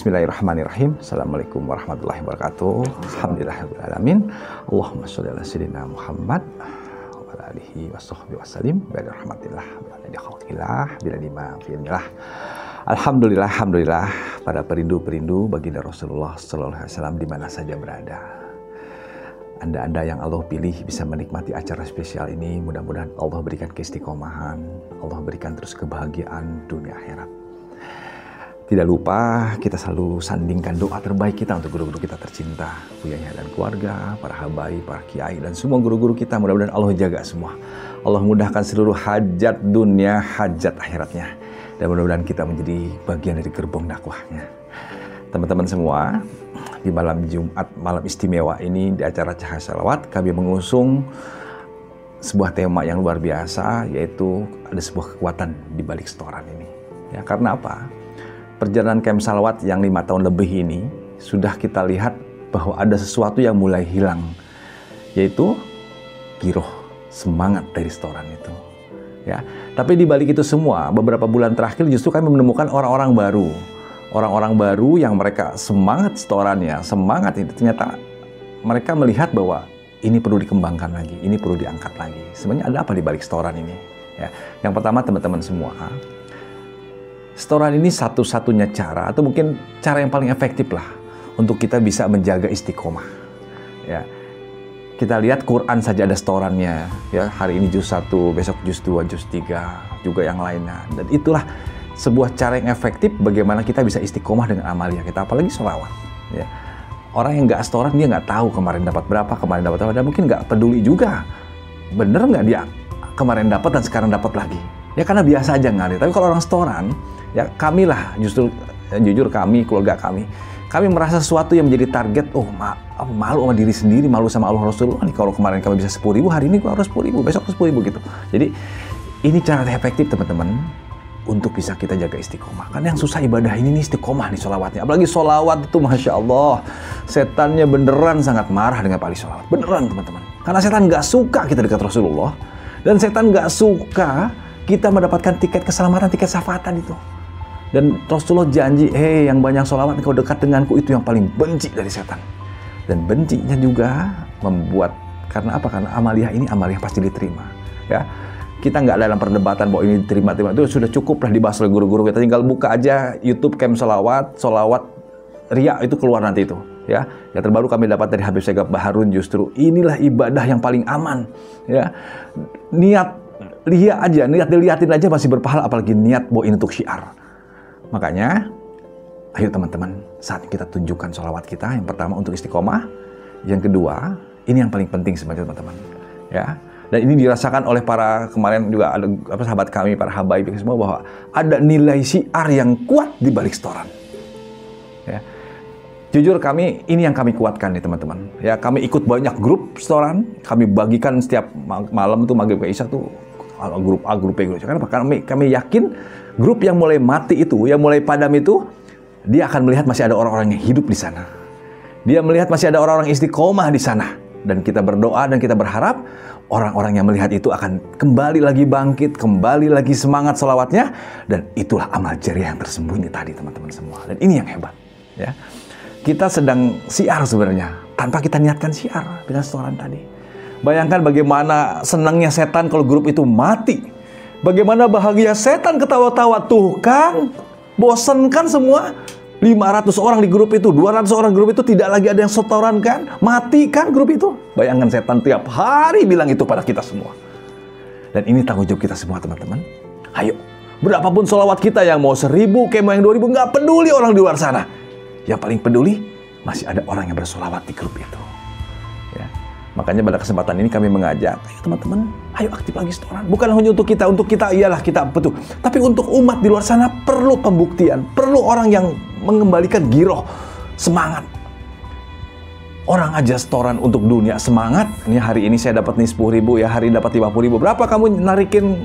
Bismillahirrahmanirrahim. Assalamualaikum warahmatullahi wabarakatuh. Alhamdulillahirabbil alamin. Allahumma sholli ala sayyidina Muhammad wa ala alihi washabbihi wasallim. Bi rahmatillah wa ala khalqillah bila lima fi'illah. Alhamdulillah para perindu-perindu baginda Rasulullah sallallahu alaihi wasallam di mana saja berada. Anda yang Allah pilih bisa menikmati acara spesial ini, mudah-mudahan Allah berikan keistiqomahan, Allah berikan terus kebahagiaan dunia akhirat. Tidak lupa kita selalu sandingkan doa terbaik kita untuk guru-guru kita tercinta, Buya Yahya dan keluarga, para habaib, para kiai dan semua guru-guru kita. Mudah-mudahan Allah jaga semua. Allah mudahkan seluruh hajat dunia, hajat akhiratnya. Dan mudah-mudahan kita menjadi bagian dari gerbong dakwahnya. Teman-teman semua, di malam Jumat, malam istimewa ini di acara Cahaya Salawat, kami mengusung sebuah tema yang luar biasa, yaitu ada sebuah kekuatan di balik setoran ini. Ya, karena apa? Perjalanan Camp Salawat yang 5 tahun lebih ini, sudah kita lihat bahwa ada sesuatu yang mulai hilang, yaitu giroh, semangat dari setoran itu. Ya, tapi di balik itu semua, beberapa bulan terakhir justru kami menemukan orang-orang baru. Orang-orang baru yang mereka semangat setorannya, semangat itu ternyata mereka melihat bahwa ini perlu dikembangkan lagi, ini perlu diangkat lagi. Sebenarnya ada apa di balik setoran ini? Ya, yang pertama teman-teman semua, setoran ini satu-satunya cara, atau mungkin cara yang paling efektif lah untuk kita bisa menjaga istiqomah. Ya, kita lihat Quran saja ada setorannya. Ya, hari ini juz 1, besok juz 2, juz 3, juga yang lainnya. Dan itulah sebuah cara yang efektif bagaimana kita bisa istiqomah dengan amalia kita, apalagi sholawat. Ya, orang yang nggak setoran dia nggak tahu kemarin dapat berapa, kemarin dapat apa, dan mungkin nggak peduli juga. Bener nggak dia kemarin dapat dan sekarang dapat lagi? Ya karena biasa aja ngalir. Tapi kalau orang setoran, ya kamilah justru, jujur kami, keluarga kami merasa sesuatu yang menjadi target. Malu sama diri sendiri, malu sama Allah Rasulullah nih, kalau kemarin kami bisa 10.000, hari ini harus 10.000, besok 10.000 gitu. Jadi ini cara efektif teman-teman untuk bisa kita jaga istiqomah. Karena yang susah ibadah ini nih istiqomah nih sholawatnya. Apalagi sholawat itu Masya Allah, setannya beneran sangat marah dengan pali sholawat. Beneran teman-teman. Karena setan nggak suka kita dekat Rasulullah, dan setan nggak suka kita mendapatkan tiket keselamatan, tiket syafaatan itu. Dan Rasulullah janji, yang banyak sholawat engkau dekat denganku, itu yang paling benci dari setan. Dan bencinya juga membuat, karena apa? Karena amaliyah ini amaliyah pasti diterima. Ya, kita nggak dalam perdebatan bahwa ini diterima, itu sudah cukup lah dibahas oleh guru-guru kita. Tinggal buka aja YouTube Camp Salawat, sholawat Ria itu keluar nanti itu. Ya, yang terbaru kami dapat dari Habib Segaf Baharun, justru inilah ibadah yang paling aman. Ya, lihat aja, niat dilihatin aja masih berpahala, apalagi niat bawa ini untuk syiar. Makanya, ayo teman-teman, saat kita tunjukkan sholawat kita, yang pertama untuk istiqomah, yang kedua, ini yang paling penting sebenarnya teman-teman. Ya, dan ini dirasakan oleh para, kemarin juga ada sahabat kami, para habaib semua, bahwa ada nilai syiar yang kuat di balik setoran. Ya. Jujur kami, ini yang kami kuatkan nih teman-teman. Ya, kami ikut banyak grup setoran, kami bagikan setiap malam itu maghrib ke isya tuh grup A, grup B, grup C. Karena kami yakin grup yang mulai mati itu, yang mulai padam itu, dia akan melihat masih ada orang-orang yang hidup di sana. Dia melihat masih ada orang-orang istiqomah di sana. Dan kita berdoa dan kita berharap orang-orang yang melihat itu akan kembali lagi bangkit, kembali lagi semangat sholawatnya. Dan itulah amal jariah yang tersembunyi tadi teman-teman semua. Dan ini yang hebat. Ya, kita sedang syiar sebenarnya, tanpa kita niatkan syiar dengan setoran tadi. Bayangkan bagaimana senangnya setan kalau grup itu mati. Bagaimana bahagia setan ketawa-tawa. Tuh kan, bosen kan semua. 500 orang di grup itu, 200 orang grup itu, tidak lagi ada yang setoran kan. Mati kan grup itu. Bayangkan setan tiap hari bilang itu pada kita semua. Dan ini tanggung jawab kita semua teman-teman. Ayo, berapapun sholawat kita, yang mau 1.000, kayak mau yang 2.000, nggak peduli orang di luar sana. Yang paling peduli, masih ada orang yang bersholawat di grup itu. Ya. Makanya pada kesempatan ini kami mengajak, ayo teman-teman, ayo aktif lagi setoran. Bukan hanya untuk kita iyalah kita betul. Tapi untuk umat di luar sana perlu pembuktian, perlu orang yang mengembalikan giroh, semangat. Orang aja setoran untuk dunia semangat. Ini hari ini saya dapat nih 10.000, ya hari ini dapat 50.000. Berapa kamu narikin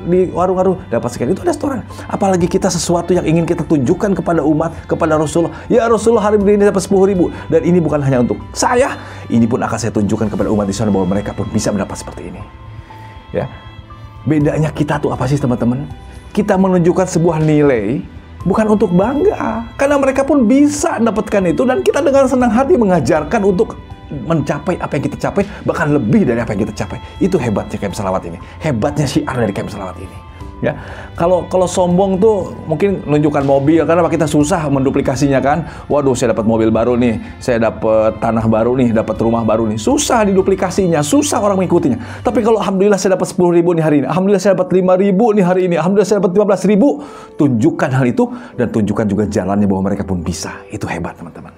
di warung-warung? Dapat sekian. Itu ada setoran. Apalagi kita sesuatu yang ingin kita tunjukkan kepada umat, kepada Rasulullah. Ya Rasulullah hari ini dapat 10.000. Dan ini bukan hanya untuk saya. Ini pun akan saya tunjukkan kepada umat di sana bahwa mereka pun bisa mendapat seperti ini. Ya, bedanya kita tuh apa sih teman-teman? Kita menunjukkan sebuah nilai bukan untuk bangga. Karena mereka pun bisa dapatkan itu, dan kita dengan senang hati mengajarkan untuk mencapai apa yang kita capai, bahkan lebih dari apa yang kita capai. Itu hebatnya Camp Selawat ini. Hebatnya syiar dari Camp Selawat ini. Ya, kalau sombong tuh mungkin menunjukkan mobil, karena kita susah menduplikasinya kan. Waduh, saya dapat mobil baru nih, saya dapat tanah baru nih, dapat rumah baru nih. Susah diduplikasinya, susah orang mengikutinya. Tapi kalau alhamdulillah saya dapat 10.000 nih hari ini, alhamdulillah saya dapat 5.000 nih hari ini, alhamdulillah saya dapat 15.000. Tunjukkan hal itu dan tunjukkan juga jalannya bahwa mereka pun bisa. Itu hebat teman-teman.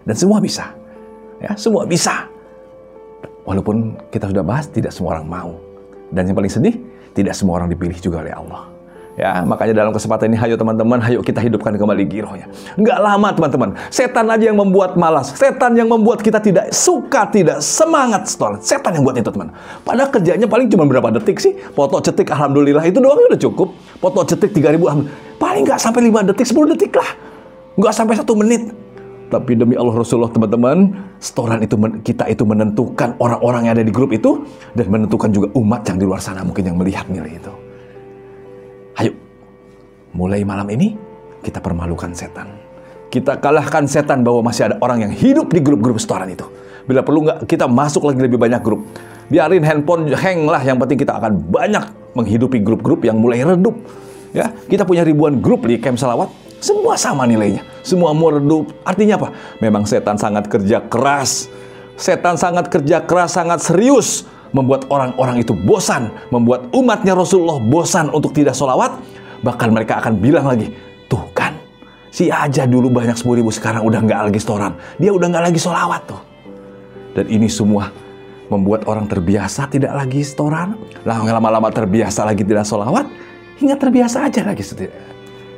Dan semua bisa. Ya, semua bisa. Walaupun kita sudah bahas tidak semua orang mau. Dan yang paling sedih, tidak semua orang dipilih juga oleh Allah. Ya, makanya dalam kesempatan ini, hayo teman-teman, hayo kita hidupkan kembali girohnya. Nggak lama teman-teman, setan aja yang membuat malas, setan yang membuat kita tidak suka, tidak semangat setoran. Setan yang buat itu teman. Padahal kerjanya paling cuma berapa detik sih? Foto cetik, alhamdulillah itu doang udah cukup. Foto cetik 3.000, paling nggak sampai 5 detik, 10 detik lah. Nggak sampai 1 menit. Tapi demi Allah Rasulullah teman-teman, setoran itu kita itu menentukan orang-orang yang ada di grup itu, dan menentukan juga umat yang di luar sana mungkin yang melihat nilai itu. Ayo, mulai malam ini kita permalukan setan. Kita kalahkan setan bahwa masih ada orang yang hidup di grup-grup setoran itu. Bila perlu nggak, kita masuk lagi lebih banyak grup. Biarin handphone hang lah, yang penting kita akan banyak menghidupi grup-grup yang mulai redup. Ya, kita punya ribuan grup di Camp Selawat. Semua sama nilainya, semua mau redup. Artinya apa? Memang setan sangat kerja keras. Setan sangat kerja keras, sangat serius. Membuat orang-orang itu bosan. Membuat umatnya Rasulullah bosan untuk tidak sholawat. Bahkan mereka akan bilang lagi, tuh kan, si aja dulu banyak 10.000, sekarang udah nggak lagi setoran. Dia udah nggak lagi sholawat tuh. Dan ini semua membuat orang terbiasa tidak lagi setoran. Lama-lama terbiasa lagi tidak sholawat. Hingga terbiasa aja lagi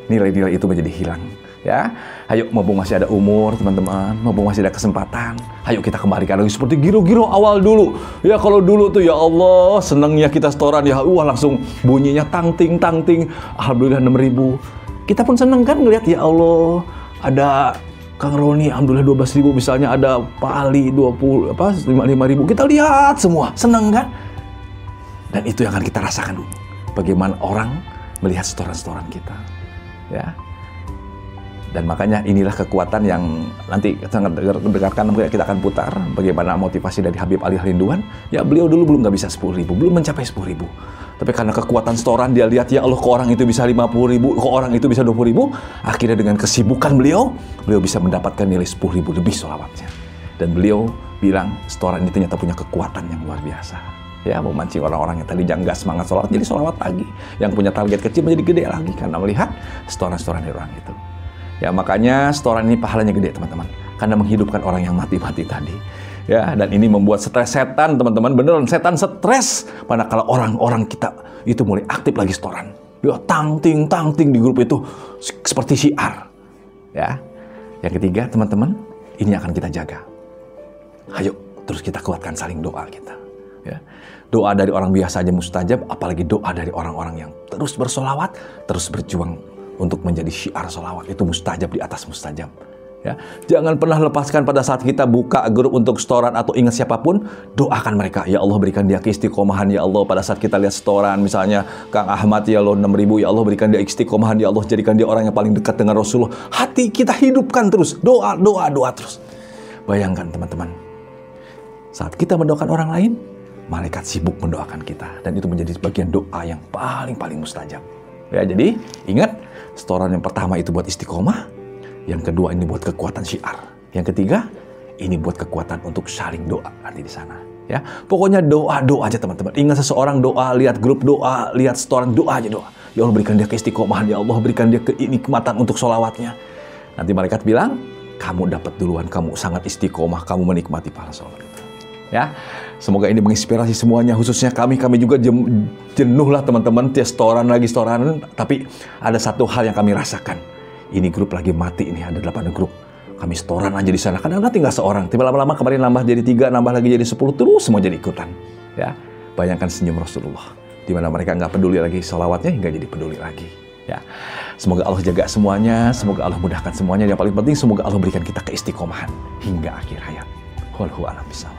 nilai-nilai itu menjadi hilang. Ya, ayo mumpung masih ada umur teman-teman, mumpung masih ada kesempatan, ayo kita kembalikan lagi seperti giro-giro awal dulu. Ya, kalau dulu tuh ya Allah senangnya kita setoran ya, langsung bunyinya tang-ting, alhamdulillah 6.000. Kita pun seneng kan ngelihat ya Allah ada Kang Roni alhamdulillah 12.000, misalnya ada Pak Ali 5.000. Kita lihat semua, seneng kan? Dan itu yang akan kita rasakan dulu. Bagaimana orang melihat setoran-setoran kita. Ya, dan makanya inilah kekuatan yang nanti sangat dekatkan, kita akan putar bagaimana motivasi dari Habib Ali Halinduan. Ya, beliau dulu belum nggak bisa 10.000, belum mencapai 10.000, tapi karena kekuatan setoran dia lihat ya Allah, kok orang itu bisa 50.000, kok orang itu bisa 20.000. Akhirnya dengan kesibukan beliau bisa mendapatkan nilai 10.000 lebih sholawatnya. Dan beliau bilang setoran ini ternyata punya kekuatan yang luar biasa. Ya, memancing orang-orang yang tadi nggak semangat sholawat jadi sholawat lagi, yang punya target kecil menjadi gede lagi karena melihat setoran-setoran dari orang itu. Ya, makanya setoran ini pahalanya gede teman-teman, karena menghidupkan orang yang mati-mati tadi. Ya, dan ini membuat stres setan teman-teman, beneran setan stres manakala orang-orang kita itu mulai aktif lagi setoran. Ya, tang-ting di grup itu seperti syiar. Ya, yang ketiga teman-teman, ini akan kita jaga. Ayo terus kita kuatkan saling doa kita. Ya. Doa dari orang biasa aja mustajab, apalagi doa dari orang-orang yang terus bersolawat, terus berjuang untuk menjadi syiar solawat. Itu mustajab di atas mustajab. Ya. Jangan pernah lepaskan pada saat kita buka grup untuk setoran atau ingat siapapun, doakan mereka. Ya Allah, berikan dia keistiqomahan ya Allah. Pada saat kita lihat setoran, misalnya Kang Ahmad ya Allah 6.000, ya Allah berikan dia istiqomahan ya Allah. Jadikan dia orang yang paling dekat dengan Rasulullah. Hati kita hidupkan terus, doa terus. Bayangkan teman-teman, saat kita mendoakan orang lain, malaikat sibuk mendoakan kita, dan itu menjadi bagian doa yang paling mustajab. Ya, jadi ingat, setoran yang pertama itu buat istiqomah, yang kedua ini buat kekuatan syiar, yang ketiga ini buat kekuatan untuk saling doa nanti di sana. Ya, pokoknya doa aja teman-teman. Ingat, seseorang doa, lihat grup doa, lihat setoran, doa aja doa. Ya Allah berikan dia keistiqomahan, ya Allah berikan dia kenikmatan untuk sholawatnya. Nanti malaikat bilang, kamu dapat duluan, kamu sangat istiqomah, kamu menikmati pahala sholawat. Ya, semoga ini menginspirasi semuanya, khususnya kami juga jenuh lah teman-teman, setoran, tapi ada satu hal yang kami rasakan. Ini grup lagi mati, ini ada 8 grup. Kami setoran aja di sana, kadang-kadang tinggal seorang, tiba lama-lama kemarin nambah jadi 3, nambah lagi jadi 10, terus semua jadi ikutan. Ya, bayangkan senyum Rasulullah, di mana mereka nggak peduli lagi sholawatnya, hingga jadi peduli lagi. Ya, semoga Allah jaga semuanya, semoga Allah mudahkan semuanya. Yang paling penting, semoga Allah berikan kita keistiqomahan hingga akhir hayat. Wallahu a'lam bishawab.